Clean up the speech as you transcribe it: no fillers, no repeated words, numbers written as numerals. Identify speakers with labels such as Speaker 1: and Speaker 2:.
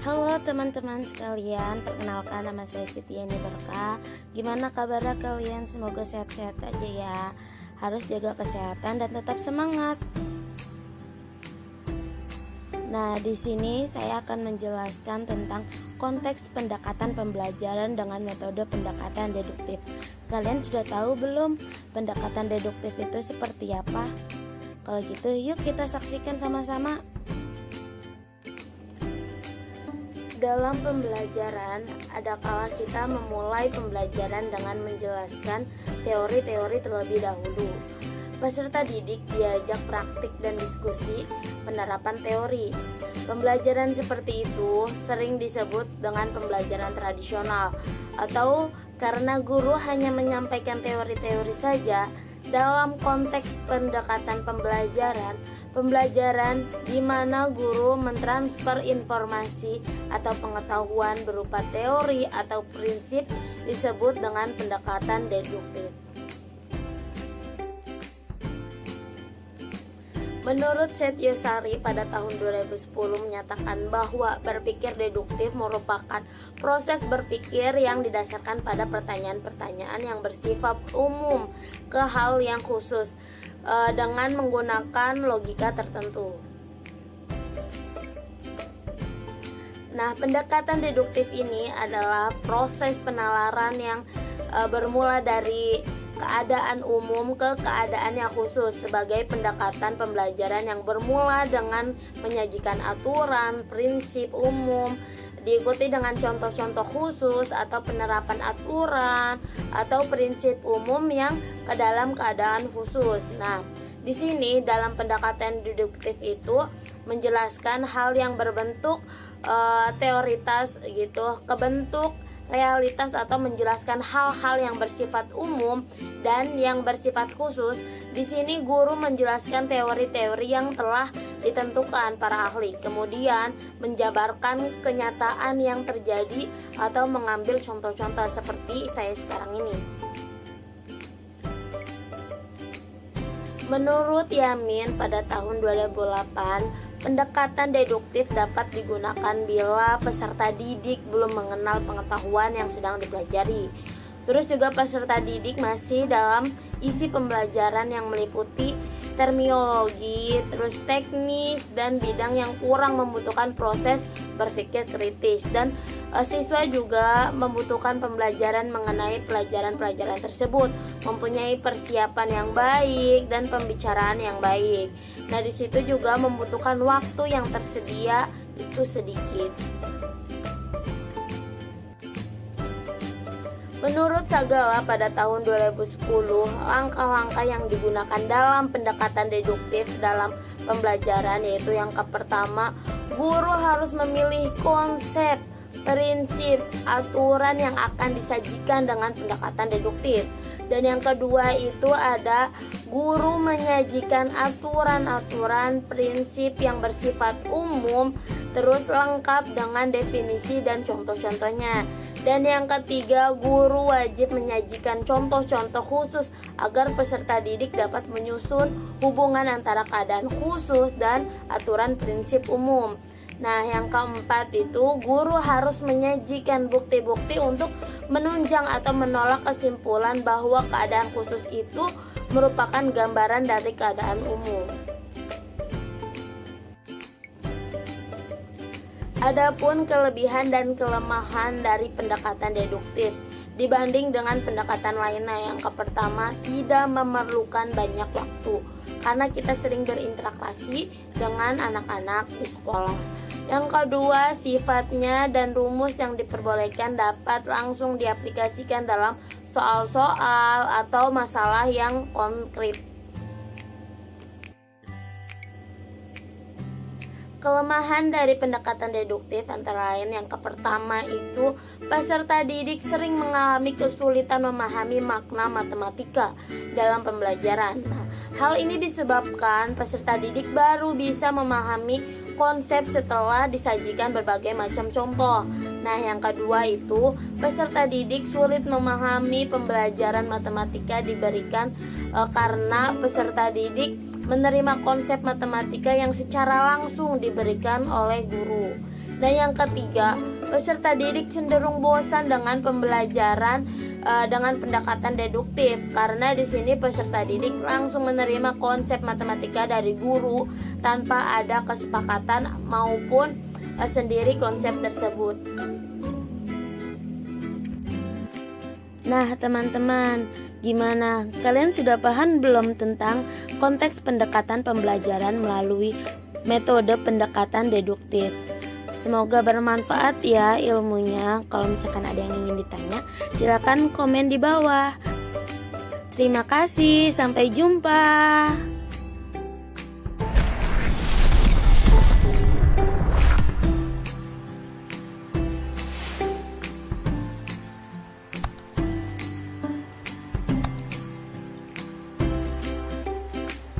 Speaker 1: Halo teman-teman sekalian, perkenalkan nama saya Sitiani Berkah. Gimana kabarnya kalian? Semoga sehat-sehat aja ya. Harus jaga kesehatan dan tetap semangat. Nah, di sini saya akan menjelaskan tentang konteks pendekatan pembelajaran dengan metode pendekatan deduktif. Kalian sudah tahu belum pendekatan deduktif itu seperti apa? Kalau gitu, yuk kita saksikan sama-sama. Dalam pembelajaran, ada kala kita memulai pembelajaran dengan menjelaskan teori-teori terlebih dahulu. Peserta didik diajak praktik dan diskusi penerapan teori. Pembelajaran seperti itu sering disebut dengan pembelajaran tradisional, atau karena guru hanya menyampaikan teori-teori saja. Dalam konteks pendekatan pembelajaran di mana guru mentransfer informasi atau pengetahuan berupa teori atau prinsip disebut dengan pendekatan deduktif. Menurut Setyosari pada tahun 2010 menyatakan bahwa berpikir deduktif merupakan proses berpikir yang didasarkan pada pertanyaan-pertanyaan yang bersifat umum ke hal yang khusus dengan menggunakan logika tertentu. Nah, pendekatan deduktif ini adalah proses penalaran yang bermula dari keadaan umum ke keadaan yang khusus sebagai pendekatan pembelajaran yang bermula dengan menyajikan aturan, prinsip umum, diikuti dengan contoh-contoh khusus atau penerapan aturan atau prinsip umum yang ke dalam keadaan khusus. Nah, di sini dalam pendekatan deduktif itu menjelaskan hal yang berbentuk teoritas gitu, ke bentuk realitas atau menjelaskan hal-hal yang bersifat umum dan yang bersifat khusus. Di sini guru menjelaskan teori-teori yang telah ditentukan para ahli, kemudian menjabarkan kenyataan yang terjadi atau mengambil contoh-contoh seperti saya sekarang ini. Menurut Yamin pada tahun 2008, pendekatan deduktif dapat digunakan bila peserta didik belum mengenal pengetahuan yang sedang dipelajari. Terus juga peserta didik masih dalam isi pembelajaran yang meliputi terminologi, terus teknis dan bidang yang kurang membutuhkan proses berpikir kritis, dan siswa juga membutuhkan pembelajaran mengenai pelajaran-pelajaran tersebut, mempunyai persiapan yang baik dan pembicaraan yang baik. Nah, di situ juga membutuhkan waktu yang tersedia itu sedikit. Menurut Sagala pada tahun 2010, langkah-langkah yang digunakan dalam pendekatan deduktif dalam pembelajaran yaitu yang pertama, guru harus memilih konsep, prinsip, aturan yang akan disajikan dengan pendekatan deduktif. Dan yang kedua itu ada guru menyajikan aturan-aturan prinsip yang bersifat umum terus lengkap dengan definisi dan contoh-contohnya. Dan yang ketiga, guru wajib menyajikan contoh-contoh khusus agar peserta didik dapat menyusun hubungan antara keadaan khusus dan aturan prinsip umum. Nah, yang keempat itu guru harus menyajikan bukti-bukti untuk menunjang atau menolak kesimpulan bahwa keadaan khusus itu merupakan gambaran dari keadaan umum. Adapun kelebihan dan kelemahan dari pendekatan deduktif dibanding dengan pendekatan lainnya, yang pertama, tidak memerlukan banyak waktu karena kita sering berinteraksi dengan anak-anak di sekolah. Yang kedua, sifatnya dan rumus yang diperbolehkan dapat langsung diaplikasikan dalam soal-soal atau masalah yang konkret. Kelemahan dari pendekatan deduktif antara lain yang pertama itu peserta didik sering mengalami kesulitan memahami makna matematika dalam pembelajaran. Nah, hal ini disebabkan peserta didik baru bisa memahami konsep setelah disajikan berbagai macam contoh. Nah, yang kedua itu peserta didik sulit memahami pembelajaran matematika diberikan karena peserta didik menerima konsep matematika yang secara langsung diberikan oleh guru. Dan yang ketiga, peserta didik cenderung bosan dengan pembelajaran dengan pendekatan deduktif, karena di sini peserta didik langsung menerima konsep matematika dari guru tanpa ada kesepakatan maupun sendiri konsep tersebut. Nah, teman-teman, gimana? Kalian sudah paham belum tentang konteks pendekatan pembelajaran melalui metode pendekatan deduktif? Semoga bermanfaat ya ilmunya. Kalau misalkan ada yang ingin ditanya, silakan komen di bawah. Terima kasih, sampai jumpa.